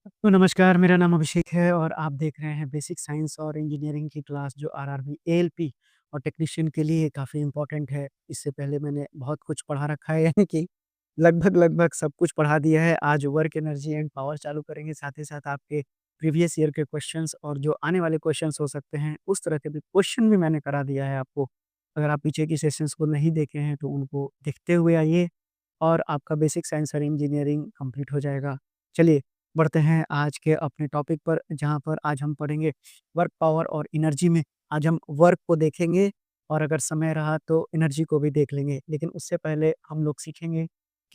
तो नमस्कार, मेरा नाम अभिषेक है और आप देख रहे हैं बेसिक साइंस और इंजीनियरिंग की क्लास जो आरआरबी, एएलपी और टेक्नीशियन के लिए काफ़ी इम्पोर्टेंट है। इससे पहले मैंने बहुत कुछ पढ़ा रखा है यानी कि लगभग सब कुछ पढ़ा दिया है। आज वर्क, एनर्जी एंड पावर चालू करेंगे, साथ ही साथ आपके प्रीवियस ईयर के क्वेश्चंस और जो आने वाले क्वेश्चंस हो सकते हैं, उस तरह के भी क्वेश्चन भी मैंने करा दिया है आपको। अगर आप पीछे की सेशंस को नहीं देखे हैं, तो उनको देखते हुए आइए और आपका बेसिक साइंस और इंजीनियरिंग कंप्लीट हो जाएगा। चलिए बढ़ते हैं आज के अपने टॉपिक पर, जहाँ पर आज हम पढ़ेंगे वर्क, पावर और एनर्जी में। आज हम वर्क को देखेंगे और अगर समय रहा तो एनर्जी को भी देख लेंगे। लेकिन उससे पहले हम लोग सीखेंगे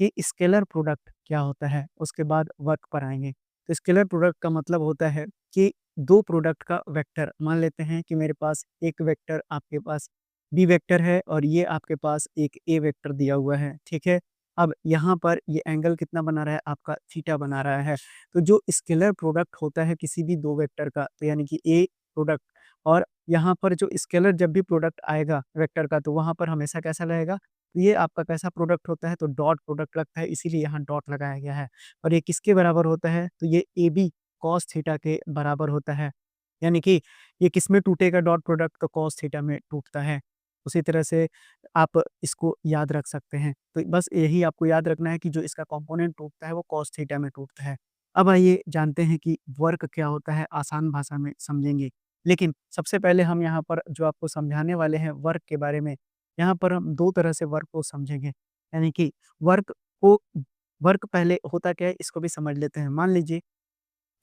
कि स्केलर प्रोडक्ट क्या होता है, उसके बाद वर्क पर आएँगे। तो स्केलर प्रोडक्ट का मतलब होता है कि 2 प्रोडक्ट का वेक्टर, मान लेते हैं कि मेरे पास एक वेक्टर आपके पास बी वेक्टर है और ये आपके पास एक ए वेक्टर दिया हुआ है, ठीक है? अब यहाँ पर ये एंगल कितना बना रहा है, आपका थीटा बना रहा है। तो जो स्केलर प्रोडक्ट होता है किसी भी 2 वेक्टर का, तो यानी कि ए प्रोडक्ट और यहाँ पर जो स्केलर जब भी प्रोडक्ट आएगा वेक्टर का, तो वहाँ पर हमेशा कैसा रहेगा? तो ये आपका कैसा प्रोडक्ट होता है? तो डॉट प्रोडक्ट लगता है, इसीलिए यहाँ डॉट लगाया गया है। और ये किसके बराबर होता है? तो ये एबी कॉस थीटा के बराबर होता है। यानी कि ये किसमें टूटेगा डॉट प्रोडक्ट? तो कॉस थीटा में टूटता है। उसी तरह से आप इसको याद रख सकते हैं। तो बस यही आपको याद रखना है कि जो इसका कंपोनेंट टूटता है वो कॉस थीटा में टूटता है। अब आइए जानते हैं कि वर्क क्या होता है, आसान भाषा में समझेंगे। लेकिन सबसे पहले हम यहाँ पर जो आपको समझाने वाले हैं वर्क के बारे में, यहाँ पर हम 2 तरह से वर्क को समझेंगे। यानी कि वर्क को वर्क पहले होता क्या है इसको भी समझ लेते हैं। मान लीजिए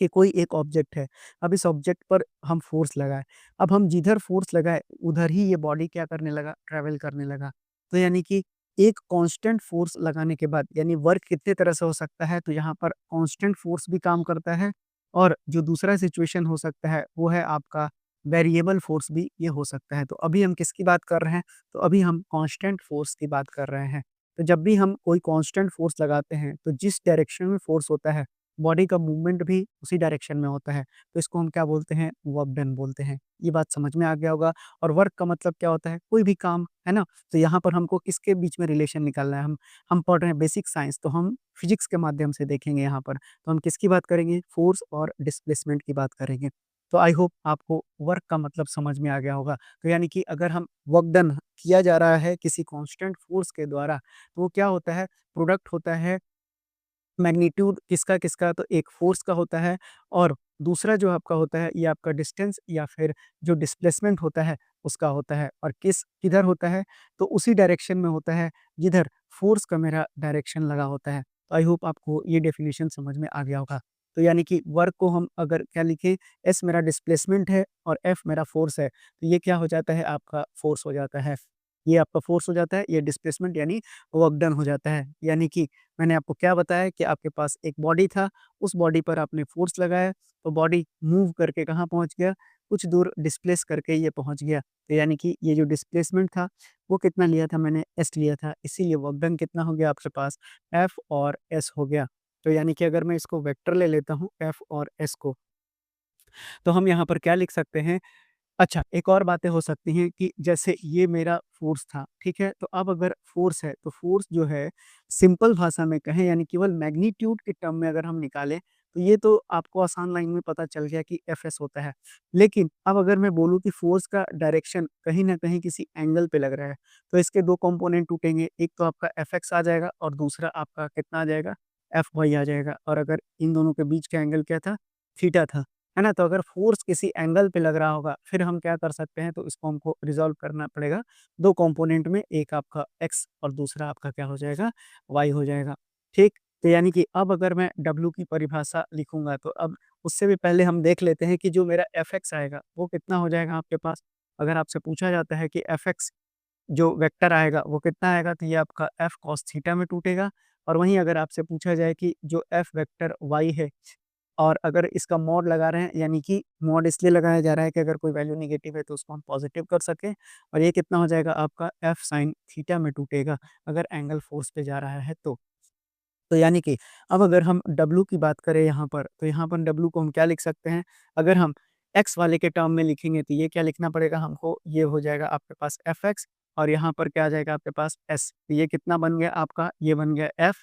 कि कोई एक ऑब्जेक्ट है, अब इस ऑब्जेक्ट पर हम फ़ोर्स लगाए, अब हम जिधर फ़ोर्स लगाए, उधर ही ये बॉडी क्या करने लगा, ट्रैवल करने लगा। तो यानी कि एक कांस्टेंट फ़ोर्स लगाने के बाद यानी वर्क कितने तरह से हो सकता है, तो यहाँ पर कांस्टेंट फ़ोर्स भी काम करता है और जो दूसरा सिचुएशन हो सकता है, वो है आपका वेरिएबल फ़ोर्स भी ये हो सकता है। तो अभी हम किसकी बात कर रहे हैं, तो अभी हम कांस्टेंट फ़ोर्स की बात कर रहे हैं। तो जब भी हम कोई कांस्टेंट फ़ोर्स लगाते हैं, तो जिस डायरेक्शन में फ़ोर्स होता है, बॉडी का मूवमेंट भी उसी डायरेक्शन में होता है, तो इसको हम क्या बोलते हैं? वर्क डन बोलते हैं। ये बात समझ में आ गया होगा और वर्क का मतलब क्या होता है? कोई भी काम, है ना? तो यहाँ पर हमको किसके बीच में रिलेशन निकालना है? हम पढ़ रहे हैं बेसिक साइंस, तो हम फिज़िक्स के माध्यम से देखेंगे यहाँ पर। तो हम किसकी बात करेंगे? फ़ोर्स और डिस्प्लेसमेंट की बात करेंगे। तो आई होप आपको वर्क का मतलब समझ में आ गया होगा। तो यानी कि अगर हम वर्क डन किया जा रहा है किसी कांस्टेंट फ़ोर्स के द्वारा, तो वो क्या होता है? प्रोडक्ट होता है मैग्नीट्यूड किसका-किसका तो एक फ़ोर्स का होता है और दूसरा जो आपका होता है ये आपका डिस्टेंस या फिर जो डिस्प्लेसमेंट होता है उसका होता है और किधर होता है तो उसी डायरेक्शन में होता है जिधर फ़ोर्स का मेरा डायरेक्शन लगा होता है। तो आई होप आपको ये डेफिनिशन समझ में आ गया होगा। तो यानी कि वर्क को हम अगर क्या लिखें एस मेरा डिस्प्लेसमेंट है और एफ मेरा फ़ोर्स है, तो ये क्या हो जाता है आपका फ़ोर्स हो जाता है। ये आपका फ़ोर्स हो जाता है, ये डिस्प्लेसमेंट यानी वर्क डन हो जाता है। यानी कि मैंने आपको क्या बताया कि आपके पास एक बॉडी था, उस बॉडी पर आपने फ़ोर्स लगाया, तो बॉडी मूव करके कहाँ पहुँच गया? कुछ दूर डिस्प्लेस करके ये पहुँच गया। तो यानी कि ये जो डिस्प्लेसमेंट था, वो कितना लिया था मैंने? एस लिया था, इसीलिए वर्क डन कितना हो गया आपके पास? एफ और एस हो गया। तो यानी कि अगर मैं इसको वेक्टर ले लेता हूँ एफ और एस को, तो हम यहाँ पर क्या लिख सकते हैं? अच्छा, एक और बातें हो सकती हैं कि जैसे ये मेरा फ़ोर्स था, ठीक है? तो अब अगर फ़ोर्स है, तो फ़ोर्स जो है सिंपल भाषा में कहें यानी केवल मैग्नीट्यूड के टर्म में अगर हम निकालें, तो ये तो आपको आसान लाइन में पता चल गया कि एफएस होता है। लेकिन अब अगर मैं बोलूँ कि फ़ोर्स का डायरेक्शन कहीं न कहीं किसी एंगल पे लग रहा है, तो इसके 2 कंपोनेंट टूटेंगे। एक तो आपका एफएक्स आ जाएगा और दूसरा आपका कितना आ जाएगा? एफवाई आ जाएगा और अगर इन दोनों के बीच का एंगल क्या था? थीटा था। है ना? तो अगर फ़ोर्स किसी एंगल पे लग रहा होगा, फिर हम क्या कर सकते हैं, तो इसको हमको रिज़ॉल्व करना पड़ेगा 2 कंपोनेंट में, एक आपका एक्स और दूसरा आपका क्या हो जाएगा, वाई हो जाएगा। ठीक? तो यानी कि अब अगर मैं डब्ल्यू की परिभाषा लिखूँगा, तो अब उससे भी पहले हम देख लेते हैं कि जो मेरा एफएक्स आएगा, वो कितना हो जाएगा आपके पास। अगर आपसे पूछा जाता है कि एफएक्स जो वेक्टर आएगा, वो कितना आएगा, तो ये आपका एफ कॉस थीटा में टूटेगा और वहीं अगर आपसे पूछा जाए कि जो एफ वेक्टर वाई है और अगर इसका मॉड लगा रहे हैं यानी कि मॉड इसलिए लगाया जा रहा है कि अगर कोई वैल्यू नेगेटिव है तो उसको हम पॉजिटिव कर सकें और ये कितना हो जाएगा आपका एफ साइन थीटा में टूटेगा अगर एंगल फोर्स पे जा रहा है तो। तो यानी कि अब अगर हम डब्ल्यू की बात करें यहाँ पर, तो यहाँ पर डब्ल्यू को हम क्या लिख सकते हैं? अगर हम एक्स वाले के टर्म में लिखेंगे तो ये क्या लिखना पड़ेगा हमको? ये हो जाएगा आपके पास एफ एक्स और यहाँ पर क्या आ जाएगा आपके पास एस। तो ये कितना बन गया आपका? ये बन गया एफ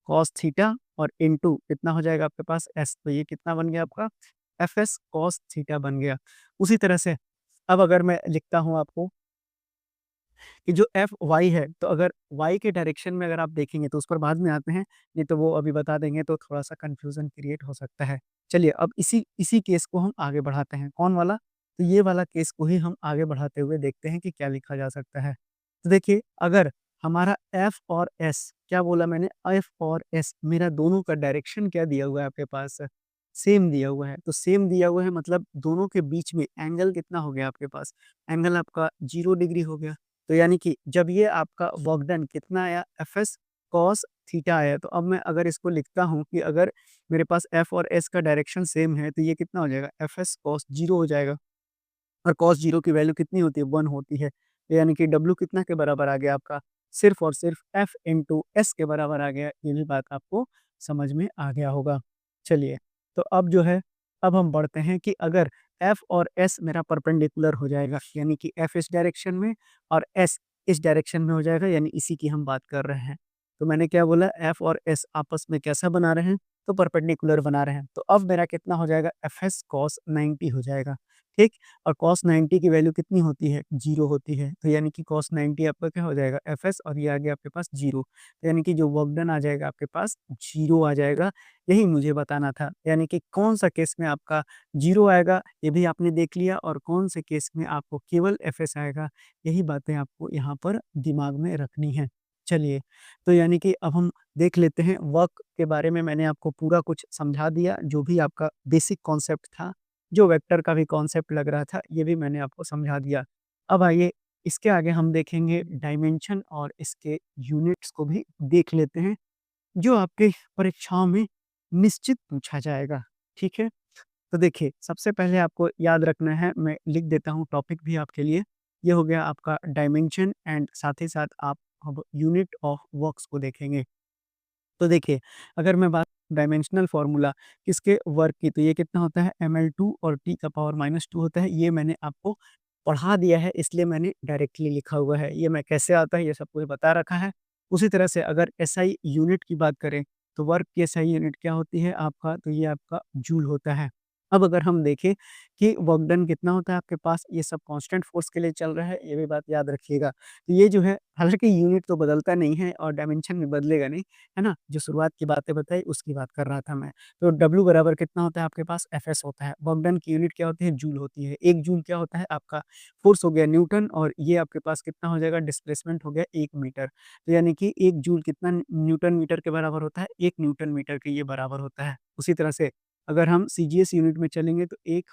कॉस थीटा और इनटू कितना हो जाएगा आपके पास एस, तो ये कितना बन गया आपका एफ एस कॉस थीटा बन गया। उसी तरह से अब अगर मैं लिखता हूँ आपको कि जो एफ वाई है, तो अगर वाई के डायरेक्शन में अगर आप देखेंगे तो उस पर बाद में आते हैं, नहीं तो वो अभी बता देंगे तो थोड़ा-सा कन्फ्यूज़न क्रिएट हो सकता है। चलिए अब इसी इसी केस को हम आगे बढ़ाते हैं, कौन वाला? तो ये वाला केस को ही हम आगे बढ़ाते हुए देखते हैं कि क्या लिखा जा सकता है। तो देखिए अगर हमारा एफ और एस, क्या बोला मैंने? एफ और एस मेरा दोनों का डायरेक्शन क्या दिया हुआ है आपके पास? सेम दिया हुआ है, तो सेम दिया हुआ है मतलब दोनों के बीच में एंगल कितना हो गया आपके पास? एंगल आपका 0 डिग्री हो गया। तो यानी कि जब ये आपका वर्क डन कितना आया एफएस कॉस थीटा आया, तो अब मैं अगर इसको लिखता हूँ कि अगर मेरे पास एफ और एस का डायरेक्शन सेम है तो ये कितना हो जाएगा एफएस कॉस 0 हो जाएगा। और कॉस 0 की वैल्यू कितनी होती है 1 होती है। तो यानी कि डब्ल्यू कितना के बराबर आ गया आपका सिर्फ और सिर्फ एफ इंटू एस के बराबर आ गया। ये भी बात आपको समझ में आ गया होगा। चलिए तो अब जो है अब हम बढ़ते हैं कि अगर एफ और एस मेरा परपेंडिकुलर हो जाएगा यानी कि एफ इस डायरेक्शन में और एस इस डायरेक्शन में हो जाएगा, यानी इसी की हम बात कर रहे हैं। तो मैंने क्या बोला एफ और एस आपस में कैसा बना रहे हैं? तो परपेंडिकुलर बना रहे हैं। तो अब मेरा कितना हो जाएगा एफ एस कॉस 90 हो जाएगा। ठीक? और कॉस 90 की वैल्यू कितनी होती है? 0 होती है। तो यानी कि कॉस 90 आपका क्या हो जाएगा? एफएस और ये आ गया आपके पास 0। तो यानी कि जो वर्क डन आ जाएगा आपके पास 0 आ जाएगा। यही मुझे बताना था। यानी कि कौन-सा केस में आपका 0 आएगा, ये भी आपने देख लिया और कौन से केस में आपको केवल एफएस आएगा, यही बातें आपको यहाँ पर दिमाग में रखनी है। चलिए, तो यानी कि अब हम देख लेते हैं वर्क के बारे में मैंने आपको पूरा कुछ समझा दिया, जो भी आपका बेसिक कॉन्सेप्ट था। जो वेक्टर का भी कॉन्सेप्ट लग रहा था, ये भी मैंने आपको समझा दिया। अब आइए इसके आगे हम देखेंगे डायमेंशन और इसके यूनिट्स को भी देख लेते हैं, जो आपके परीक्षाओं में निश्चित पूछा जाएगा, ठीक है? तो देखिए, सबसे पहले आपको याद रखना है, मैं लिख देता हूँ टॉपिक भी आपके लिए। ये हो गया आपका डायमेंशन एंड साथ ही साथ आप अब यूनिट ऑफ वर्क्स को देखेंगे। तो देखिए, अगर मैं बात डायमेंशनल फ़ॉर्मूला किसके वर्क की, तो ये कितना होता है ml2 और t का पावर -2 होता है। ये मैंने आपको पढ़ा दिया है, इसलिए मैंने डायरेक्टली लिखा हुआ है। ये मैं कैसे आता है, ये सब कुछ बता रखा है। उसी तरह से अगर एसआई यूनिट की बात करें, तो वर्क की एसआई यूनिट क्या होती है आपका, तो ये आपका जूल होता है। अब अगर हम देखें कि वर्क डन कितना होता है आपके पास, ये सब कांस्टेंट फ़ोर्स के लिए चल रहा है, ये भी बात याद रखिएगा। तो ये जो है, हालाँकि यूनिट तो बदलता नहीं है और डायमेंशन भी बदलेगा नहीं। है ना? जो शुरुआत की बातें बताई उसकी बात कर रहा था मैं। तो डब्ल्यू बराबर कितना होता है आपके पास एफएस होता है। वर्क डन की यूनिट क्या होती है? जूल होती है। 1 जूल क्या होता है आपका फ़ोर्स हो गया न्यूटन और ये आपके पास कितना हो जाएगा डिस्प्लेसमेंट हो गया 1 मीटर। तो यानी कि 1 जूल कितना न्यूटन मीटर के बराबर होता है? 1 न्यूटन मीटर के ये बराबर होता है। उसी तरह से अगर हम सीजीएस यूनिट में चलेंगे तो 1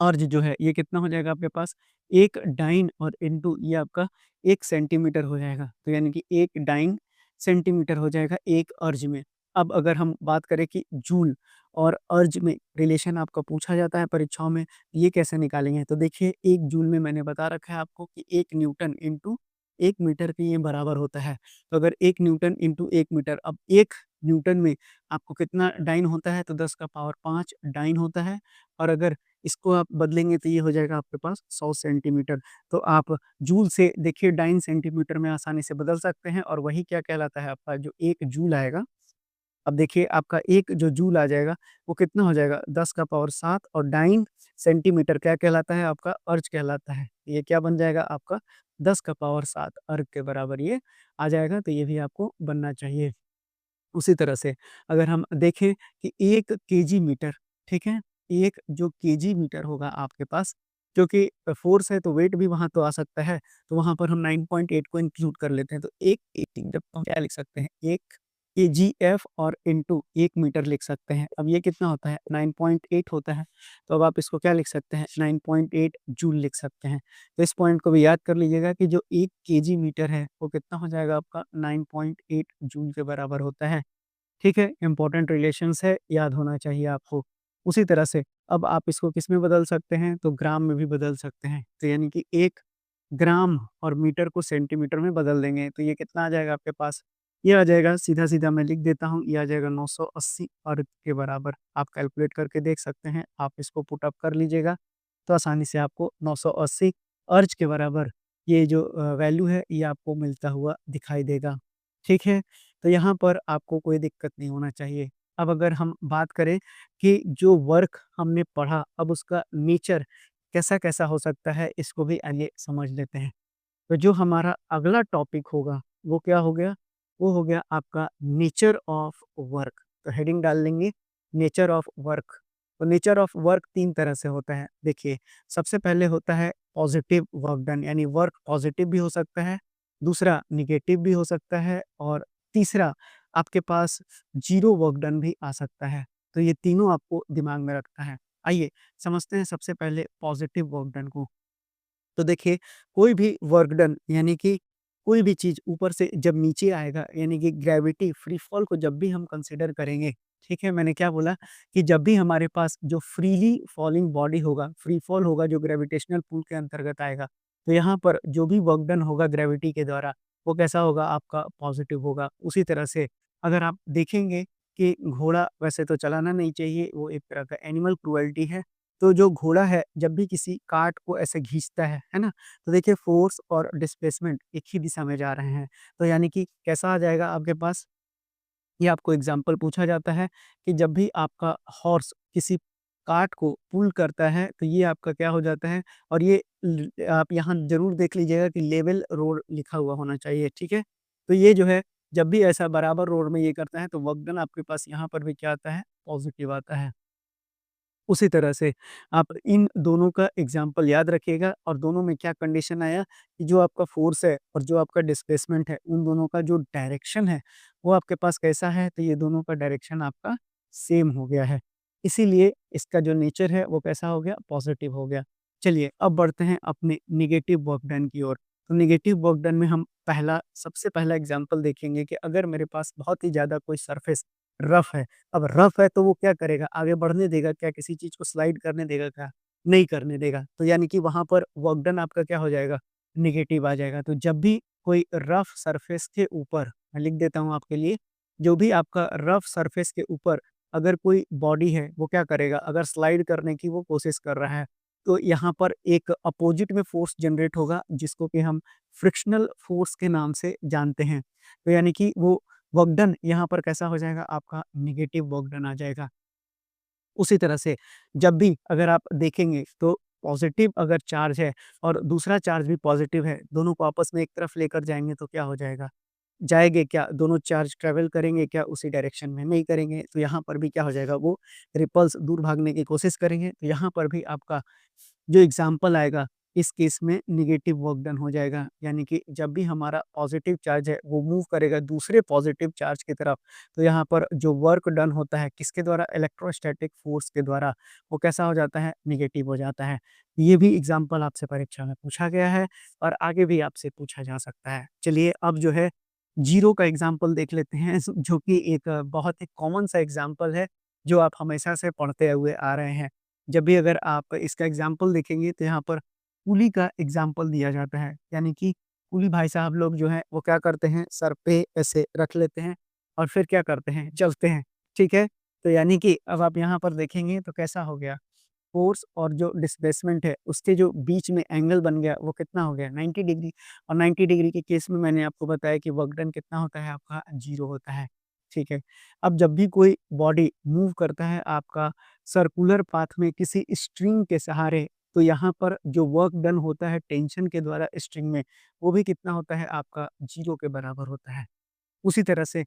अर्ज जो है ये कितना हो जाएगा आपके पास 1 डाइन और इनटू ये आपका 1 सेंटीमीटर हो जाएगा। तो यानी कि 1 डाइन सेंटीमीटर हो जाएगा 1 अर्ज में। अब अगर हम बात करें कि जूल और अर्ज में रिलेशन आपका पूछा जाता है परीक्षाओं में, ये कैसे निकालेंगे? तो देखिए 1 जूल में मैंने बता रखा है आपको कि 1 न्यूटन इंटू 1 मीटर के ये बराबर होता है। तो अगर 1 न्यूटन इंटू 1 मीटर, अब 1 न्यूटन में आपको कितना डाइन होता है? तो 10 का पावर 5 डाइन होता है और अगर इसको आप बदलेंगे तो ये हो जाएगा आपके पास 100 सेंटीमीटर। तो आप जूल से देखिए डाइन सेंटीमीटर में आसानी से बदल सकते हैं और वही क्या कहलाता है आपका जो 1 जूल आएगा। अब देखिए आपका 1 जो जूल आ जाएगा वो कितना हो जाएगा 10 का पावर 7 और डाइन सेंटीमीटर क्या कहलाता है आपका अर्ज कहलाता है। ये क्या बन जाएगा आपका 10 का पावर 7 अर्ग के बराबर ये आ जाएगा, तो ये भी आपको बनना चाहिए। उसी तरह से अगर हम देखें कि 1 केजी मीटर, ठीक है? एक जो केजी मीटर होगा आपके पास, क्योंकि फ़ोर्स है तो वेट भी वहाँ तो आ सकता है, तो वहाँ पर हम 9.8 को इंक्लूड कर लेते हैं। तो 1 केजी जब हम क्या लिख सकते हैं 1 केजीएफ और इंटू 1 मीटर लिख सकते हैं। अब ये कितना होता है 9.8 होता है, तो अब आप इसको क्या लिख सकते हैं 9.8 जूल लिख सकते हैं। तो इस पॉइंट को भी याद कर लीजिएगा कि जो 1 केजी मीटर है, वो कितना हो जाएगा आपका 9.8 जूल के बराबर होता है। ठीक है? इम्पोर्टेंट रिलेशंस है, याद होना चाहिए आपको। उसी तरह से अब आप इसको किस में बदल सकते हैं, तो ग्राम में भी बदल सकते हैं। तो यानी कि 1 ग्राम और मीटर को सेंटीमीटर में बदल देंगे, तो ये कितना आ जाएगा आपके पास? ये आ जाएगा सीधा-सीधा मैं लिख देता हूँ, ये आ जाएगा 980 अर्ग के बराबर। आप कैलकुलेट करके देख सकते हैं, आप इसको पुट अप कर लीजिएगा, तो आसानी से आपको 980 अर्ज के बराबर ये जो वैल्यू है, ये आपको मिलता हुआ दिखाई देगा। ठीक है? तो यहाँ पर आपको कोई दिक्कत नहीं होना चाहिए। अब अगर हम बात करें कि जो वर्क हमने पढ़ा, अब उसका नेचर कैसा-कैसा हो सकता है, इसको भी आइए समझ लेते हैं। तो जो हमारा अगला टॉपिक होगा, वो क्या हो गया? वो हो गया आपका नेचर ऑफ वर्क। तो हेडिंग डाल लेंगे नेचर ऑफ वर्क। तो नेचर ऑफ वर्क 3 तरह से होता है। देखिए, सबसे पहले होता है पॉज़िटिव वर्क डन, यानी वर्क पॉज़िटिव भी हो सकता है, दूसरा नेगेटिव भी हो सकता है और तीसरा आपके पास ज़ीरो वर्क डन भी आ सकता है। तो ये तीनों आपको दिमाग में रखना है। आइए समझते हैं सबसे पहले पॉज़िटिव वर्क डन को। तो देखिए, कोई भी वर्क डन यानी कि कोई भी चीज़ ऊपर से जब नीचे आएगा, यानी कि ग्रेविटी फ्री फॉल को जब भी हम कंसीडर करेंगे, ठीक है? मैंने क्या बोला कि जब भी हमारे पास जो फ्रीली फॉलिंग बॉडी होगा, फ्री फॉल होगा जो ग्रेविटेशनल पुल के अंतर्गत आएगा, तो यहाँ पर जो भी वर्क डन होगा ग्रेविटी के द्वारा, वो कैसा होगा? आपका पॉज़िटिव होगा। उसी तरह से अगर आप देखेंगे कि घोड़ा वैसे तो चलाना नहीं चाहिए, वो एक तरह का एनिमल क्रुएल्टी है। तो जो घोड़ा है जब भी किसी कार्ट को ऐसे खींचता है ना? तो देखिए फ़ोर्स और डिस्प्लेसमेंट एक ही दिशा में जा रहे हैं। तो यानी कि कैसा आ जाएगा आपके पास? ये आपको एग्ज़ाम्पल पूछा जाता है कि जब भी आपका हॉर्स किसी कार्ट को पुल करता है, तो ये आपका क्या हो जाता है? और ये आप यहाँ ज़रूर देख लीजिएगा कि लेवल रोड लिखा हुआ होना चाहिए, ठीक है? तो ये जो है, जब भी ऐसा बराबर रोड में ये करता है, तो वर्क डन आपके पास यहाँ पर भी क्या आता है? पॉज़िटिव आता है। उसी तरह से आप इन दोनों का एग्ज़ाम्पल याद रखिएगा और दोनों में क्या कंडीशन आया कि जो आपका फ़ोर्स है और जो आपका डिस्प्लेसमेंट है, उन दोनों का जो डायरेक्शन है, वो आपके पास कैसा है? तो ये दोनों का डायरेक्शन आपका सेम हो गया है। इसीलिए इसका जो नेचर है, वो कैसा हो गया? पॉज़िटिव हो गया। चलिए, अब बढ़ते हैं अपने नेगेटिव वर्क डन की ओर। तो नेगेटिव वर्क डन में हम सबसे पहला एग्ज़ाम्पल देखेंगे कि अगर मेरे पास बहुत ही ज़्यादा कोई सरफ़ेस रफ़ है, अब रफ़ है तो वो क्या करेगा? आगे बढ़ने देगा क्या? किसी चीज़ को स्लाइड करने देगा क्या? नहीं करने देगा। तो यानी कि वहाँ पर वर्क डन आपका क्या हो जाएगा? नेगेटिव आ जाएगा। तो जब भी कोई रफ़ सरफेस के ऊपर मैं लिख देता हूँ आपके लिए, जो भी आपका रफ़ सरफेस के ऊपर अगर कोई बॉडी है, वो क्या करेगा? अगर स्लाइड करने की वो कोशिश कर रहा है, तो यहाँ पर एक अपोज़िट में फ़ोर्स जनरेट होगा, जिसको कि हम फ्रिक्शनल फ़ोर्स के नाम से जानते हैं। तो यानी कि वो वर्क डन यहाँ पर कैसा हो जाएगा? आपका नेगेटिव वर्क डन आ जाएगा। उसी तरह से जब भी अगर आप देखेंगे तो पॉज़िटिव अगर चार्ज है और दूसरा चार्ज भी पॉज़िटिव है, दोनों को आपस में एक तरफ लेकर जाएँगे तो क्या हो जाएगा? जाएँगे क्या? दोनों चार्ज ट्रैवल करेंगे क्या उसी डायरेक्शन में? नहीं करेंगे। तो यहाँ पर भी क्या हो जाएगा? वो रिपल्स दूर भागने की कोशिश करेंगे। तो यहाँ पर भी आपका जो एग्ज़ाम्पल आएगा, इस केस में नेगेटिव वर्क डन हो जाएगा। यानी कि जब भी हमारा पॉज़िटिव चार्ज है, वो मूव करेगा दूसरे पॉज़िटिव चार्ज की तरफ, तो यहाँ पर जो वर्क डन होता है, किसके द्वारा? इलेक्ट्रोस्टैटिक फ़ोर्स के द्वारा, वो कैसा हो जाता है? नेगेटिव हो जाता है। ये भी एग्ज़ाम्पल आपसे परीक्षा में पूछा गया है और आगे भी आपसे पूछा जा सकता है। चलिए अब जो है ज़ीरो का एग्ज़ाम्पल देख लेते हैं, जो कि एक बहुत ही कॉमन सा एग्ज़ाम्पल है, जो आप हमेशा से पढ़ते हुए आ रहे हैं। जब भी अगर आप इसका एग्ज़ाम्पल देखेंगे तो यहाँ पर कुली का एग्ज़ाम्पल दिया जाता है। यानी कि कुली भाई साहब लोग जो हैं वो क्या करते हैं, सर पे ऐसे रख लेते हैं और फिर क्या करते हैं, चलते हैं, ठीक है? तो यानी कि अब आप यहाँ पर देखेंगे तो कैसा हो गया, फ़ोर्स और जो डिस्प्लेसमेंट है उसके जो बीच में एंगल बन गया वो कितना हो गया, 90 डिग्री। और 90 डिग्री के केस में मैंने आपको बताया कि वर्क डन कितना होता है आपका, 0 होता है, ठीक है? अब जब भी कोई बॉडी मूव करता है आपका सर्कुलर पाथ में किसी स्ट्रिंग के सहारे, तो यहाँ पर जो वर्क डन होता है टेंशन के द्वारा स्ट्रिंग में, वो भी कितना होता है आपका, 0 के बराबर होता है। उसी तरह से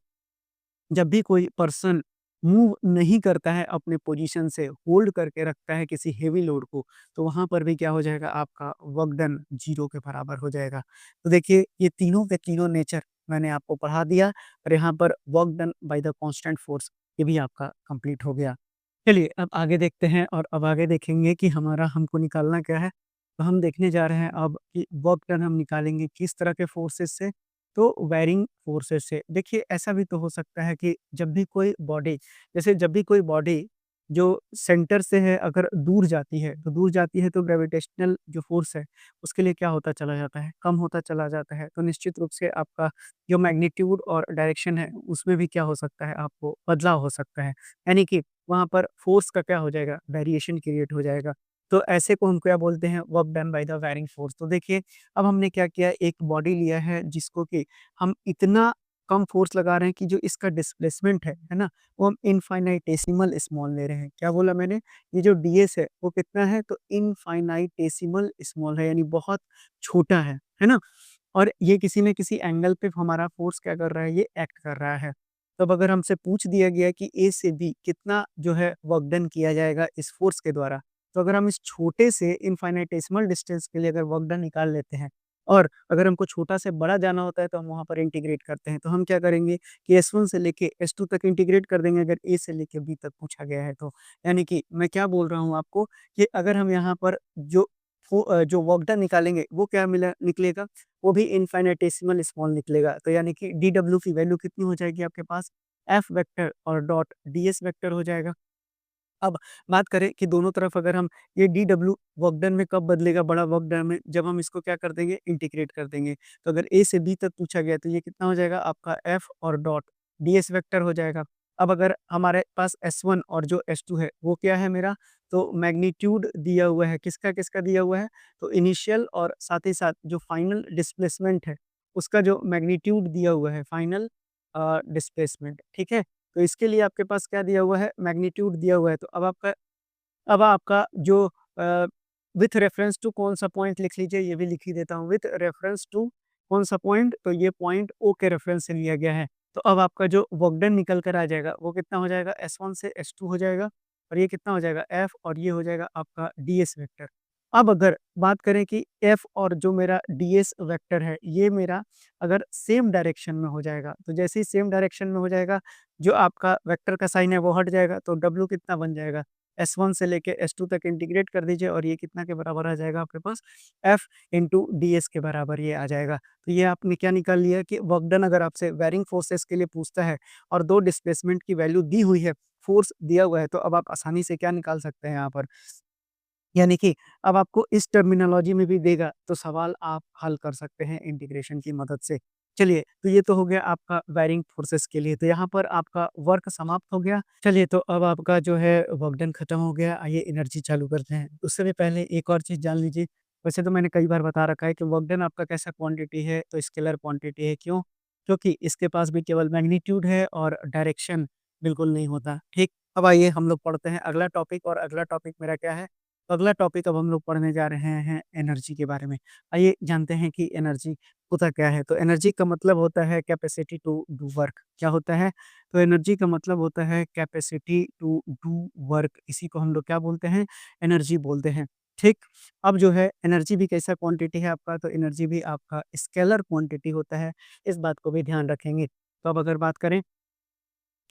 जब भी कोई पर्सन मूव नहीं करता है अपने पोजीशन से, होल्ड करके रखता है किसी हेवी लोड को, तो वहाँ पर भी क्या हो जाएगा आपका, वर्क डन 0 के बराबर हो जाएगा। तो देखिए ये तीनों के तीनों नेचर मैंने आपको पढ़ा दिया और यहाँ पर work done by the constant force ये भी आपका कंप्लीट हो गया। चलिए अब आगे देखते हैं और अब आगे देखेंगे कि हमारा हमको निकालना क्या है। तो हम देखने जा रहे हैं अब कि वर्क डन हम निकालेंगे किस तरह के फोर्सेस से, तो वेरिंग फोर्सेस से। देखिए ऐसा भी तो हो सकता है कि जब भी कोई बॉडी जो सेंटर से है अगर दूर जाती है, तो दूर जाती है तो ग्रेविटेशनल जो फोर्स है, उसके लिए क्या होता चला जाता है, कम होता चला जाता है। तो निश्चित रूप से आपका जो मैग्नीट्यूड और डायरेक्शन है, उसमें भी क्या हो सकता है, आपको बदलाव हो सकता है। यानी कि वहाँ पर फ़ोर्स का क्या हो जाएगा, वेरिएशन क्रिएट हो जाएगा। तो ऐसे को हम क्या बोलते हैं, work done by the varying force. तो देखिए, अब हमने क्या किया, एक बॉडी लिया है जिसको कि हम इतना कम फ़ोर्स लगा रहे हैं कि जो इसका डिस्प्लेसमेंट है ना? वो हम इनफ़ाइनाइटेसिमल स्मॉल ले रहे हैं। क्या बोला मैंने? ये जो डीएस है वो कितना है? तो इनफ़ाइनाइटेसिमल स्मॉल है, यानी बहुत छोटा है ना? और ये किसी न किसी एंगल पे हमारा फ़ोर्स क्या कर रहा है? ये एक्ट कर रहा है। तब अगर हमसे पूछ दिया गया कि ए से बी कितना जो है वर्क डन किया जाएगा इस फ़ोर्स के द्वारा, तो अगर हम इस छोटे से इनफ़ाइनाइटेसिमल डिस्टेंस के लिए अगर वर्क डन निकाल लेते हैं और अगर हमको छोटा से बड़ा जाना होता है तो हम वहाँ पर इंटीग्रेट करते हैं। तो हम क्या करेंगे कि S1 से लेके S2 तक इंटीग्रेट कर देंगे अगर ए से लेके बी तक पूछा गया है तो। यानी कि मैं क्या बोल रहा हूँ आपको कि अगर हम यहाँ पर जो वर्क डन निकालेंगे वो क्या मिला निकलेगा, वो भी इनफाइनेटेसिमल स्मॉल निकलेगा। तो यानी कि DW की वैल्यू कितनी हो जाएगी आपके पास? F वेक्टर और डॉट DS वेक्टर हो जाएगा। अब बात करें कि दोनों तरफ अगर हम ये DW वर्क डन में कब बदलेगा बड़ा वर्क डन में, जब हम इसको क्या कर देंगे इंटीग्रेट कर देंगे। तो अगर ए से बी तक पूछा गया तो ये कितना हो जाएगा आपका F और डॉट DS वेक्टर हो जाएगा। अब अगर हमारे पास S1 और जो S2 है वो क्या है मेरा, तो मैग्नीट्यूड दिया हुआ है, किसका दिया हुआ है, तो इनिशियल और साथ ही साथ जो फाइनल डिस्प्लेसमेंट है उसका जो मैग्नीट्यूड दिया हुआ है, फाइनल डिस्प्लेसमेंट, ठीक है। तो इसके लिए आपके पास क्या दिया हुआ है, मैग्नीट्यूड दिया हुआ है। तो अब आपका जो विथ रेफरेंस टू कौन-सा पॉइंट लिख लीजिए, ये भी लिख ही देता हूँ। विथ रेफरेंस टू कौन-सा पॉइंट, तो ये पॉइंट ओ के रेफरेंस से लिया गया है। तो अब आपका जो वर्क डन निकल कर आ जाएगा, वो कितना हो जाएगा, S1 से S2 हो जाएगा और ये कितना हो जाएगा, F, और ये हो जाएगा आपका DS वेक्टर। अब अगर बात करें कि F और जो मेरा DS वेक्टर है, ये मेरा अगर सेम डायरेक्शन में हो जाएगा, तो जैसे ही सेम डायरेक्शन में हो जाएगा, जो आपका वेक्टर का साइन है वो हट जाएगा, तो W कितना बन जाएगा, S1 से लेके S2 तक इंटीग्रेट कर दीजिए और ये कितना के बराबर आ जाएगा आपके पास, F इंटू DS के बराबर ये आ जाएगा। तो ये आपने क्या निकाल लिया कि वर्क डन अगर आपसे वेरिंग फोर्सेस के लिए पूछता है और 2 डिस्प्लेसमेंट की वैल्यू दी हुई है, फोर्स दिया हुआ है, तो अब आप आसानी से क्या निकाल सकते हैं यहाँ पर, यानी कि अब आपको इस टर्मिनोलॉजी में भी देगा, तो सवाल आप हल कर सकते हैं इंटीग्रेशन की मदद से। चलिए, तो ये तो हो गया आपका वायरिंग फोर्सेस के लिए, तो यहाँ पर आपका वर्क समाप्त हो गया। चलिए, तो अब आपका जो है वर्क डन खत्म हो गया, आइए एनर्जी चालू करते हैं। उससे भी पहले एक और चीज़ जान लीजिए, वैसे तो मैंने कई बार बता रखा है कि वर्क डन आपका कैसा क्वांटिटी है, तो स्केलर क्वांटिटी है। क्यों? क्योंकि इसके पास भी केवल मैग्नीट्यूड है और डायरेक्शन बिल्कुल नहीं होता, ठीक? अब आइए हम लोग पढ़ते हैं अगला टॉपिक, और अगला टॉपिक मेरा क्या है? तो अगला टॉपिक अब हम लोग पढ़ने जा रहे हैं एनर्जी के बारे में। आइए जानते हैं कि एनर्जी होता क्या है? तो एनर्जी का मतलब होता है कैपेसिटी टू डू वर्क। क्या होता है? तो एनर्जी का मतलब होता है कैपेसिटी टू डू वर्क। इसी को हम लोग क्या बोलते हैं? एनर्जी बोलते हैं। ठीक? अब जो है एनर्जी भी कैसा क्वांटिटी है आपका? तो एनर्जी भी आपका स्केलर क्वांटिटी होता है। इस बात को भी ध्यान रखेंगे। तो अब अगर बात करें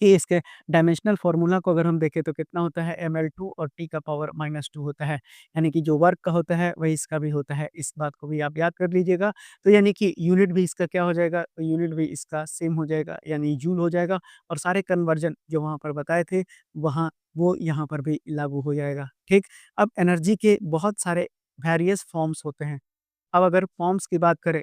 कि इसके डायमेंशनल फ़ॉर्मूला को अगर हम देखें तो कितना होता है, ml2 और t का पावर -2 होता है। यानी कि जो वर्क का होता है वही इसका भी होता है। इस बात को भी आप याद कर लीजिएगा। तो यानी कि यूनिट भी इसका क्या हो जाएगा, तो यूनिट भी इसका सेम हो जाएगा, यानी जूल हो जाएगा, और सारे कन्वर्जन जो वहाँ पर बताए थे वहाँ वो यहाँ पर भी लागू हो जाएगा। ठीक? अब एनर्जी के बहुत सारे वेरियस फ़ॉर्म्स होते हैं। अब अगर फ़ॉर्म्स की बात करें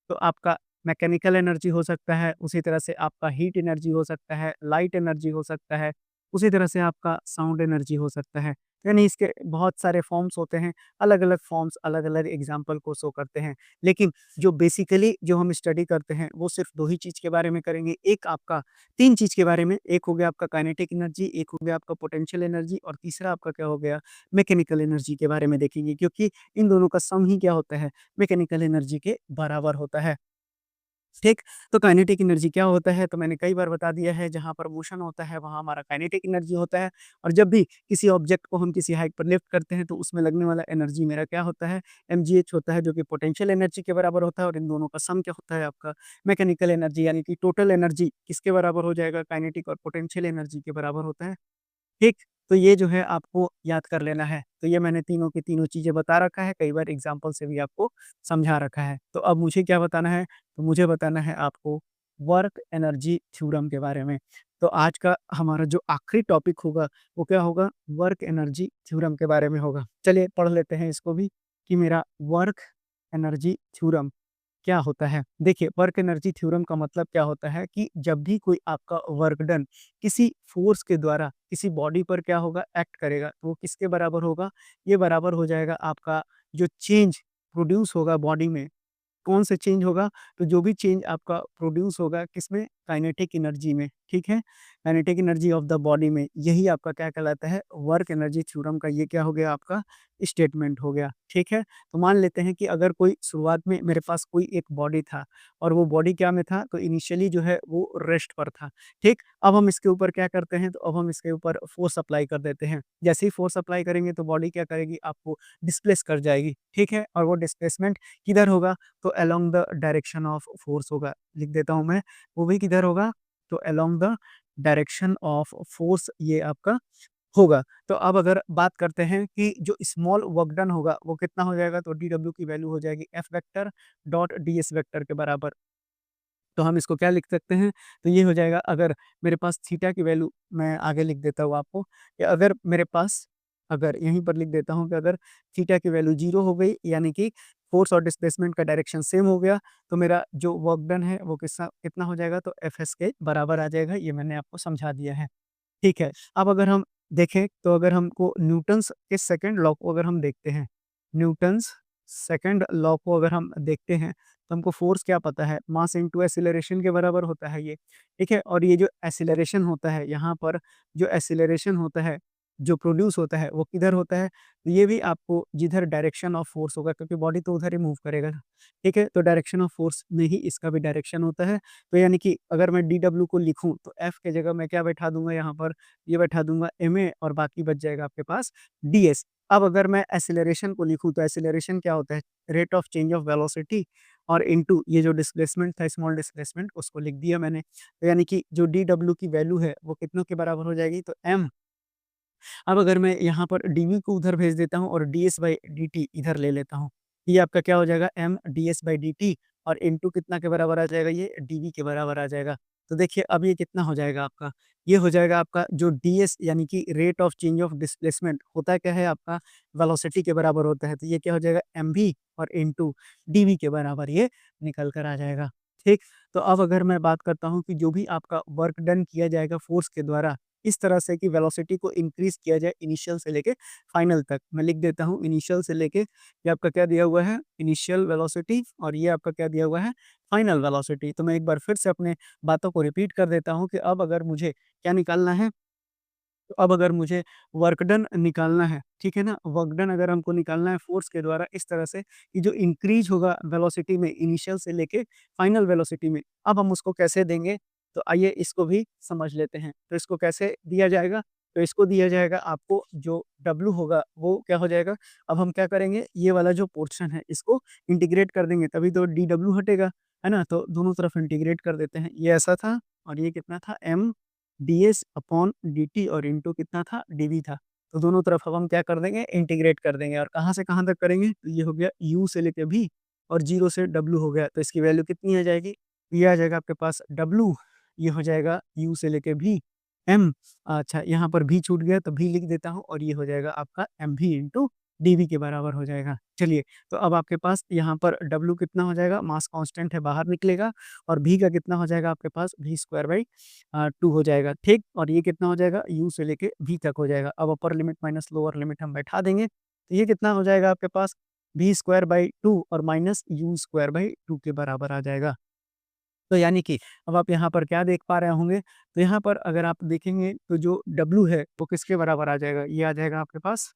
तो आपका मैकेनिकल एनर्जी हो सकता है, उसी तरह से आपका हीट एनर्जी हो सकता है, लाइट एनर्जी हो सकता है, उसी तरह से आपका साउंड एनर्जी हो सकता है। यानी इसके बहुत सारे फॉर्म्स होते हैं, अलग-अलग फॉर्म्स अलग-अलग एग्ज़ाम्पल को शो करते हैं। लेकिन जो बेसिकली जो हम स्टडी करते हैं, वो सिर्फ़ 2 ही चीज़ के बारे में करेंगे। एक आपका 3 चीज़ के बारे में, एक हो गया आपका काइनेटिक एनर्जी, एक हो गया आपका पोटेंशियल एनर्जी, और तीसरा आपका क्या हो गया, मैकेनिकल एनर्जी के बारे में देखेंगे, क्योंकि इन दोनों का सम ही क्या होता है, मैकेनिकल एनर्जी के बराबर होता है। ठीक? तो काइनेटिक एनर्जी क्या होता है? तो मैंने कई बार बता दिया है, जहाँ पर मोशन होता है, वहाँ हमारा काइनेटिक एनर्जी होता है, और जब भी किसी ऑब्जेक्ट को हम किसी हाइट पर लिफ्ट करते हैं, तो उसमें लगने वाला एनर्जी मेरा क्या होता है? mgh होता है, जो कि पोटेंशियल एनर्जी के बराबर होता है, और इन दोनों का सम क्या होता है आपका? मैकेनिकल एनर्जी, यानी कि टोटल एनर्जी किसके बराबर हो जाएगा? काइनेटिक और पोटेंशियल एनर्जी के बराबर होता है। ठीक? तो ये जो है आपको याद कर लेना है। तो ये मैंने तीनों की तीनों चीज़ें बता रखा है, कई बार एग्ज़ाम्पल से भी आपको समझा रखा है। तो अब मुझे क्या बताना है? तो मुझे बताना है आपको वर्क एनर्जी थ्योरम के बारे में। तो आज का हमारा जो आखिरी टॉपिक होगा, वो क्या होगा? वर्क एनर्जी थ्योरम के बारे में होगा। चलिए पढ़ लेते हैं इसको भी, कि मेरा वर्क एनर्जी थ्योरम क्या होता है? देखिए, वर्क एनर्जी थ्योरम का मतलब क्या होता है कि जब भी कोई आपका वर्क डन किसी फ़ोर्स के द्वारा किसी बॉडी पर क्या होगा, एक्ट करेगा, तो वो किसके बराबर होगा? ये बराबर हो जाएगा आपका जो चेंज प्रोड्यूस होगा बॉडी में। कौन सा चेंज होगा? तो जो भी चेंज आपका प्रोड्यूस होगा किसमें? काइनेटिक एनर्जी में, ठीक है? Kinetic energy of the body में, यही आपका क्या कहलाता है? वर्क एनर्जी थ्योरम का ये क्या हो गया आपका? स्टेटमेंट हो गया, ठीक है? तो मान लेते हैं कि अगर कोई शुरुआत में मेरे पास कोई एक बॉडी था और वो बॉडी क्या में था? तो इनिशियली जो है वो रेस्ट पर था, ठीक? अब हम इसके ऊपर क्या करते हैं? तो अब हम इसके ऊपर फ़ोर्स अप्लाई कर देते हैं। जैसे ही फ़ोर्स अप्लाई करेंगे तो बॉडी क्या करेगी? आपको डिस्प्लेस कर जाएगी, ठीक है? और वो डिस्प्लेसमेंट किधर होगा? तो along the direction of force होगा। लिख देता हूँ मैं, वो भी किधर होगा? तो along the direction of force ये आपका होगा। तो अब अगर बात करते हैं कि जो स्मॉल वर्क डन होगा वो कितना हो जाएगा? तो डीडब्ल्यू की वैल्यू हो जाएगी F vector dot DS vector के बराबर। तो हम इसको क्या लिख सकते हैं? तो ये हो जाएगा, अगर मेरे पास थीटा की वैल्यू, मैं आगे लिख देता हूँ आपको, कि अगर मेरे पास, अगर यहीं पर लिख देता हूँ कि अगर थीटा की वैल्यू 0 हो गई, यानी कि फ़ोर्स और डिस्प्लेसमेंट का डायरेक्शन सेम हो गया, तो मेरा जो वर्क डन है वो कितना हो जाएगा? तो एफएस के बराबर आ जाएगा। ये मैंने आपको समझा दिया है। ठीक है। अब अगर हम देखें तो अगर हमको न्यूटन्स के सेकंड लॉ को अगर हम देखते हैं, न्यूटन्स सेकंड लॉ को अगर हम देखते हैं, तो हमको फ़ोर्स क्या पता है? मास इनटू एक्सीलरेशन के बराबर होता है ये, ठीक है? और ये जो एक्सीलरेशन होता है, यहाँ पर जो एक्सीलरेशन होता है, जो प्रोड्यूस होता है, वो किधर होता है? तो ये भी आपको जिधर डायरेक्शन ऑफ फ़ोर्स होगा, क्योंकि बॉडी तो उधर ही मूव करेगा ना, ठीक है? तो डायरेक्शन ऑफ फ़ोर्स में ही इसका भी डायरेक्शन होता है। तो यानी कि अगर मैं डीडब्ल्यू को लिखूँ, तो एफ की जगह मैं क्या बैठा दूँगा यहाँ पर? ये बैठा दूँगा एमए, और बाकी बच जाएगा आपके पास डीएस। अब अगर मैं एक्सेलरेशन को लिखूँ, तो एक्सेलरेशन क्या होता है? Rate of change of velocity और इनटू ये जो डिस्प्लेसमेंट था, स्मॉल डिस्प्लेसमेंट, उसको लिख दिया मैंने। तो यानी कि जो डीडब्ल्यू की वैल्यू है वो कितनों के बराबर हो जाएगी? तो एम। अब अगर मैं यहाँ पर डीवी को उधर भेज देता हूँ और डीएस बाई डीटी इधर ले लेता हूँ, ये आपका क्या हो जाएगा? एम डीएस बाई डीटी, और इनटू कितना के बराबर आ जाएगा? ये डीवी के बराबर आ जाएगा। तो देखिए अब ये कितना हो जाएगा आपका? ये हो जाएगा आपका जो डीएस, यानी कि rate of change of displacement होता क्या है आपका? वेलोसिटी के बराबर होता है। तो ये क्या हो जाएगा? एमवी और इनटू डीवी के बराबर ये निकल कर आ जाएगा। ठीक? तो अब अगर मैं बात करता हूँ कि जो भी आपका वर्क डन किया जाएगा फ़ोर्स के द्वारा, इस तरह से कि वेलोसिटी को इंक्रीज़ किया जाए इनिशियल से लेके फाइनल तक। मैं लिख देता हूँ इनिशियल से लेके, ये आपका क्या दिया हुआ है? इनिशियल वेलोसिटी, और ये आपका क्या दिया हुआ है? Final velocity. तो मैं एक बार फिर से अपने बातों को रिपीट कर देता हूँ कि अब अगर मुझे क्या निकालना है? तो अब अगर मुझे वर्क डन निकालना है, ठीक है ना? वर्क डन अगर हमको निकालना है फ़ोर्स के द्वारा, इस तरह से कि जो इंक्रीज़ होगा वेलोसिटी में इनिशियल से लेके फाइनल वेलोसिटी में, अब हम उसको कैसे देंगे? तो आइए इसको भी समझ लेते हैं। तो इसको कैसे दिया जाएगा? तो इसको दिया जाएगा आपको, जो W होगा वो क्या हो जाएगा? अब हम क्या करेंगे? ये वाला जो पोर्शन है इसको इंटीग्रेट कर देंगे, तभी तो dW हटेगा, है ना? तो दोनों तरफ इंटीग्रेट कर देते हैं। ये ऐसा था और ये कितना था? M डीएस अपॉन डीटी, और इनटू कितना था? डीवी था। तो दोनों तरफ अब हम क्या कर देंगे? इंटीग्रेट कर देंगे, और कहाँ से कहाँ तक करेंगे? तो ये हो गया यू से लेके वी, और 0 से डब्ल्यू हो गया। तो इसकी वैल्यू कितनी आ जाएगी? ये आ जाएगा आपके पास डब्ल्यू, ये हो जाएगा यू से लेके वी, एम, अच्छा यहाँ पर भी छूट गया तो भी लिख देता हूँ, और ये हो जाएगा आपका एम भी इंटू डीवी के बराबर हो जाएगा। चलिए, तो अब आपके पास यहाँ पर डब्ल्यू कितना हो जाएगा? मास कांस्टेंट है, बाहर निकलेगा, और भी का कितना हो जाएगा आपके पास? वी स्क्वायर बाई 2 हो जाएगा, ठीक? और ये कितना हो जाएगा? यू से लेके वी तक हो जाएगा। अब upper limit minus lower limit हम बैठा देंगे, तो ये कितना हो जाएगा आपके पास? वी स्क्वायर बाई 2 और माइनस यू स्क्वायर बाई 2 के बराबर आ जाएगा। तो यानी कि अब आप यहाँ पर क्या देख पा रहे होंगे? तो यहाँ पर अगर आप देखेंगे तो जो W है वो किसके बराबर आ जाएगा? ये आ जाएगा आपके पास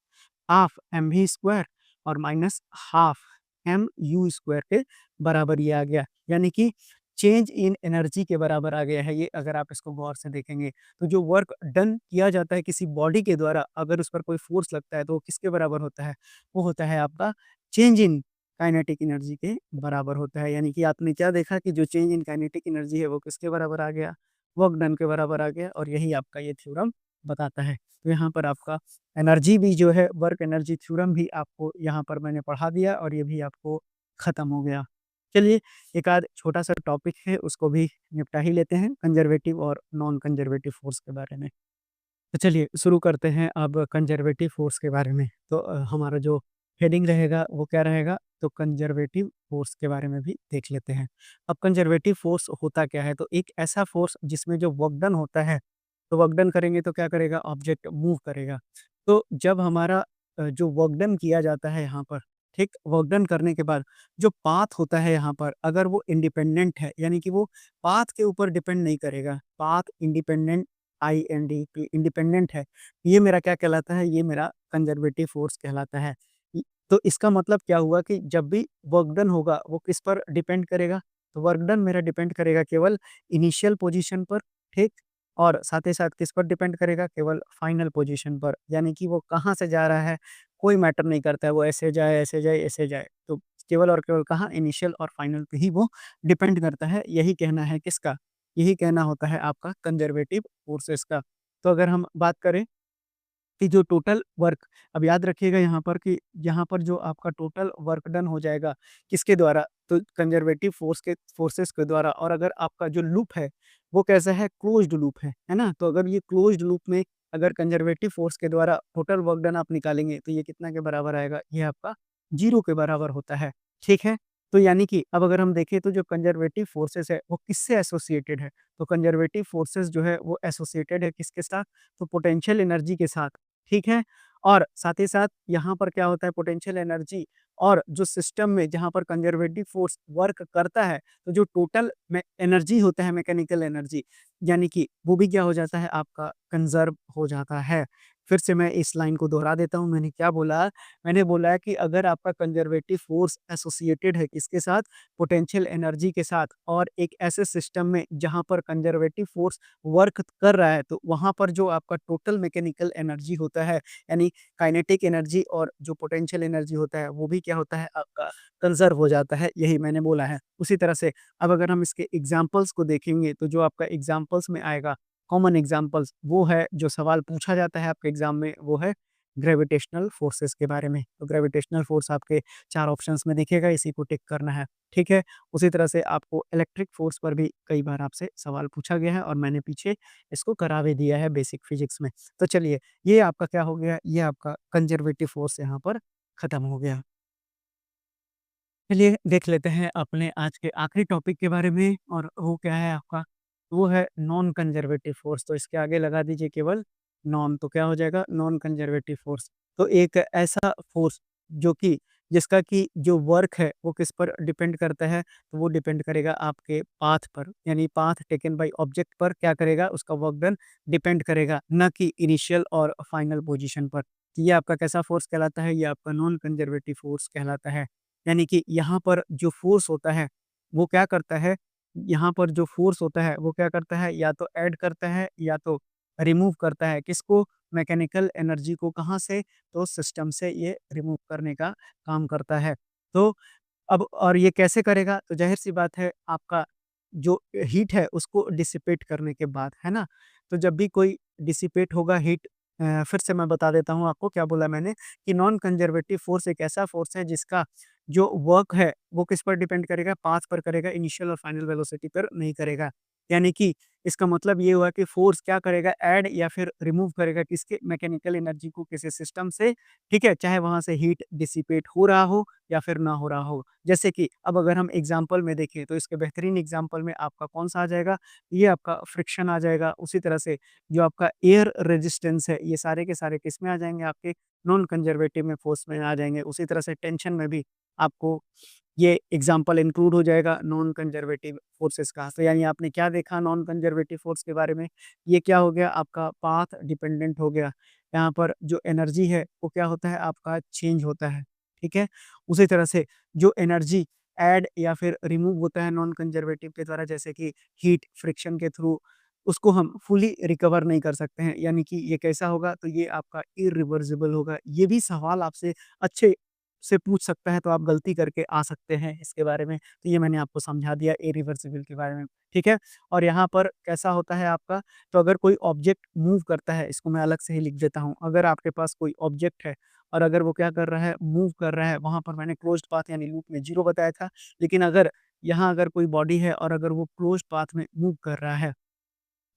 हाफ एम वी स्क्वायर और minus half M U square के बराबर ये आ गया। यानी कि चेंज इन एनर्जी के बराबर आ गया है ये, अगर आप इसको गौर से देखेंगे। तो जो वर्क डन किया जाता है किसी बॉडी के द्वारा, अगर उस पर कोई फ़ोर्स लगता है तो वो किसके बराबर होता है? वो होता है आपका चेंज इन काइनेटिक एनर्जी के बराबर होता है। यानी कि आपने क्या देखा कि जो चेंज इन काइनेटिक एनर्जी है वो किसके बराबर आ गया? वर्क डन के बराबर आ गया, और यही आपका ये थ्योरम बताता है। तो यहाँ पर आपका एनर्जी भी जो है, वर्क एनर्जी थ्योरम भी आपको यहाँ पर मैंने पढ़ा दिया, और ये भी आपको खत्म हो गया। चलिए, एक आध छोटा-सा टॉपिक है उसको भी निपटा ही लेते हैं, कंज़र्वेटिव और नॉन कंज़र्वेटिव फ़ोर्स के बारे में। तो चलिए शुरू करते हैं अब कंज़र्वेटिव फ़ोर्स के बारे में। तो हमारा जो हेडिंग रहेगा वो क्या रहेगा? तो कंज़र्वेटिव फ़ोर्स के बारे में भी देख लेते हैं। अब कंज़र्वेटिव फ़ोर्स होता क्या है? तो एक ऐसा फ़ोर्स जिसमें जो वर्क डन होता है, तो वर्क डन करेंगे तो क्या करेगा? ऑब्जेक्ट मूव करेगा। तो जब हमारा जो वर्क डन किया जाता है यहाँ पर, ठीक? वर्क डन करने के बाद जो पाथ होता है यहाँ पर अगर वो इंडिपेंडेंट है, यानी कि वो पाथ के ऊपर डिपेंड नहीं करेगा, पाथ इंडिपेंडेंट आईएनडी इंडिपेंडेंट है, ये मेरा क्या कहलाता है? ये मेरा कंज़र्वेटिव फ़ोर्स कहलाता है। इ तो इसका मतलब क्या हुआ कि जब भी वर्क डन होगा, वो किस पर डिपेंड करेगा? तो वर्क डन मेरा डिपेंड करेगा केवल इनिशियल पोज़ीशन पर, ठीक? और साथ ही साथ किस पर डिपेंड करेगा? केवल फाइनल पोज़ीशन पर, यानी कि वो कहाँ से जा रहा है, कोई मैटर नहीं करता है, वो ऐसे जाए, ऐसे जाए, ऐसे जाए। तो केवल और केवल कहाँ? इनिशियल और फाइनल पे ही वो डिपेंड करता है। यही कहना है किसका? यही कहना होता है आपका कंज़र्वेटिव फ़ोर्सेस का। तो अगर हम बात करें कि जो टोटल वर्क, अब याद रखिएगा यहाँ पर कि यहाँ पर जो आपका टोटल वर्क डन हो जाएगा, किसके द्वारा? तो कंज़र्वेटिव फ़ोर्सेस के द्वारा। और अगर आपका जो लूप है, वो कैसा है? क्लोज़्ड लूप है ना? तो अगर ये क्लोज़्ड लूप में अगर कंज़र्वेटिव फ़ोर्स के द्वारा टोटल वर्क डन आप निकालेंगे, तो ये कितना के बराबर आएगा? ये आपका 0 के बराबर होता है, ठीक है? तो यानी कि अब अगर हम देखें तो जो कंज़र्वेटिव फ़ोर्सेस है, वो किससे एसोसिएटेड है? तो कंज़र्वेटिव फ़ोर्सेस जो है, वो एसोसिएटेड है किसके साथ? तो पोटेंशियल एनर्जी के साथ। ठीक है? और साथ ही साथ यहाँ पर क्या होता है? पोटेंशियल एनर्जी और जो सिस्टम में जहाँ पर कंज़र्वेटिव फ़ोर्स वर्क करता है, तो जो टोटल में एनर्जी होता है, मैकेनिकल एनर्जी, यानी कि वो भी क्या हो जाता है? आपका कंज़र्व हो जाता है। फिर से मैं इस लाइन को दोहरा देता हूँ, मैंने क्या बोला? मैंने बोला है कि अगर आपका कंज़र्वेटिव फ़ोर्स एसोसिएटेड है किसके साथ? पोटेंशियल एनर्जी के साथ, और एक ऐसे सिस्टम में जहाँ पर कंज़र्वेटिव फ़ोर्स वर्क कर रहा है, तो वहाँ पर जो आपका टोटल मैकेनिकल एनर्जी होता है, यानी काइनेटिक एनर्जी और जो पोटेंशियल एनर्जी होता है, वो भी क्या होता है? आपका कंज़र्व हो जाता है, यही मैंने बोला है। उसी तरह से अब अगर हम इसके एग्ज़ाम्पल्स को देखेंगे, तो जो आपका एग्ज़ाम्पल्स में आएगा, कॉमन एग्ज़ाम्पल्स, वो है जो सवाल पूछा जाता है आपके एग्ज़ाम में, वो है ग्रेविटेशनल फ़ोर्सेस के बारे में। तो ग्रेविटेशनल फ़ोर्स आपके 4 ऑप्शंस में दिखेगा, इसी को टिक करना है, ठीक है? उसी तरह से आपको इलेक्ट्रिक फ़ोर्स पर भी कई बार आपसे सवाल पूछा गया है, और मैंने पीछे इसको करा भी दिया है बेसिक फिज़िक्स में। तो चलिए, ये आपका क्या हो गया? ये आपका कंज़र्वेटिव फ़ोर्स यहाँ पर खत्म हो गया। चलिए देख लेते हैं अपने आज के आखिरी टॉपिक के बारे में, और वो क्या है आपका? वो है नॉन कंज़र्वेटिव फ़ोर्स। तो इसके आगे लगा दीजिए केवल नॉन, तो क्या हो जाएगा? Non conservative force. तो एक ऐसा फ़ोर्स जो कि जिसका कि जो वर्क है वो किस पर डिपेंड करता है? तो वो डिपेंड करेगा आपके पाथ पर, यानी पाथ टेकन बाय ऑब्जेक्ट पर क्या करेगा? उसका वर्क डन डिपेंड करेगा, ना कि इनिशियल और फाइनल पोज़ीशन पर। तो ये आपका कैसा फ़ोर्स कहलाता है? ये आपका नॉन कंज़र्वेटिव फ़ोर्स कहलाता है। यानी कि यहाँ पर जो फ़ोर्स होता है, वो क्या करता है? यहाँ पर जो फ़ोर्स होता है, वो क्या करता है? या तो ऐड करता है या तो रिमूव करता है। किसको? मैकेनिकल एनर्जी को। कहाँ से? तो सिस्टम से ये रिमूव करने का काम करता है। तो अब और ये कैसे करेगा? तो ज़ाहिर-सी बात है, आपका जो हीट है उसको डिसिपेट करने के बाद, है ना? तो जब भी कोई डिसिपेट होगा हीट, फिर से मैं बता देता हूँ आपको क्या बोला मैंने, कि नॉन कंज़र्वेटिव फ़ोर्स एक ऐसा फ़ोर्स है जिसका जो वर्क है वो किस पर डिपेंड करेगा? पाथ पर करेगा, इनिशियल और फाइनल वेलोसिटी पर नहीं करेगा। यानी कि इसका मतलब ये हुआ कि फ़ोर्स क्या करेगा? ऐड या फिर रिमूव करेगा किसके? मैकेनिकल एनर्जी को किसी सिस्टम से, ठीक है? चाहे वहाँ से हीट डिसिपेट हो रहा हो या फिर ना हो रहा हो। जैसे कि अब अगर हम एग्ज़ाम्पल में देखें, तो इसके बेहतरीन एग्ज़ाम्पल में आपका कौन-सा आ जाएगा? ये आपका फ्रिक्शन आ जाएगा। उसी तरह से जो आपका एयर रेजिस्टेंस है, ये सारे के सारे किसमें आ जाएँगे? आपके नॉन कंज़र्वेटिव में फ़ोर्स में आ जाएँगे। उसी तरह से टेंशन में भी आपको ये एग्ज़ाम्पल इंक्लूड हो जाएगा नॉन कंज़र्वेटिव फ़ोर्सेस का। तो यानी आपने क्या देखा नॉन कंज़र्वेटिव फ़ोर्स के बारे में? ये क्या हो गया? आपका पाथ डिपेंडेंट हो गया। यहाँ पर जो एनर्जी है वो क्या होता है? आपका चेंज होता है, ठीक है? उसी तरह से जो एनर्जी ऐड या फिर रिमूव होता है नॉन कंज़र्वेटिव के द्वारा, जैसे कि हीट फ्रिक्शन के थ्रू, उसको हम फुली रिकवर नहीं कर सकते हैं। यानी कि ये कैसा होगा? तो ये आपका इरिवर्सिबल होगा। ये भी सवाल आपसे अच्छे से पूछ सकता है, तो आप गलती करके आ सकते हैं इसके बारे में। तो ये मैंने आपको समझा दिया इरिवर्सिबल के बारे में, ठीक है? और यहाँ पर कैसा होता है आपका? तो अगर कोई ऑब्जेक्ट मूव करता है, इसको मैं अलग से ही लिख देता हूँ। अगर आपके पास कोई ऑब्जेक्ट है और अगर वो क्या कर रहा है? मूव कर रहा है, वहाँ पर मैंने क्लोज़्ड पाथ यानी लूप में 0 बताया था। लेकिन अगर यहाँ अगर कोई बॉडी है और अगर वो क्लोज़्ड पाथ में मूव कर रहा है,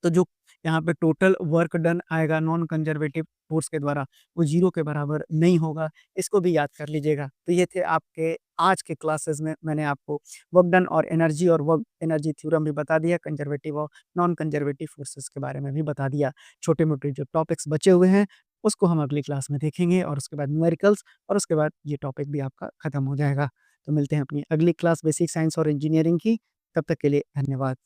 तो जो यहाँ पे टोटल वर्क डन आएगा नॉन कंजर्वेटिव फ़ोर्स के द्वारा, वो 0 के बराबर नहीं होगा। इसको भी याद कर लीजिएगा। तो ये थे आपके आज के क्लासेस में मैंने आपको वर्क डन और वर्क एनर्जी थ्योरम भी बता दिया, कंजर्वेटिव और नॉन कंजर्वेटिव फ़ोर्सेस के बारे में भी बता दिया। छोटे-मोटे जो टॉपिक्स बचे हुए हैं, उसको हम अगली क्लास में देखेंगे और उसके बाद न्यूमेरिकल्स और उसके बाद ये टॉपिक भी आपका खत्म हो जाएगा। तो मिलते हैं अपनी अगली क्लास बेसिक साइंस और इंजीनियरिंग की, तब तक के लिए धन्यवाद।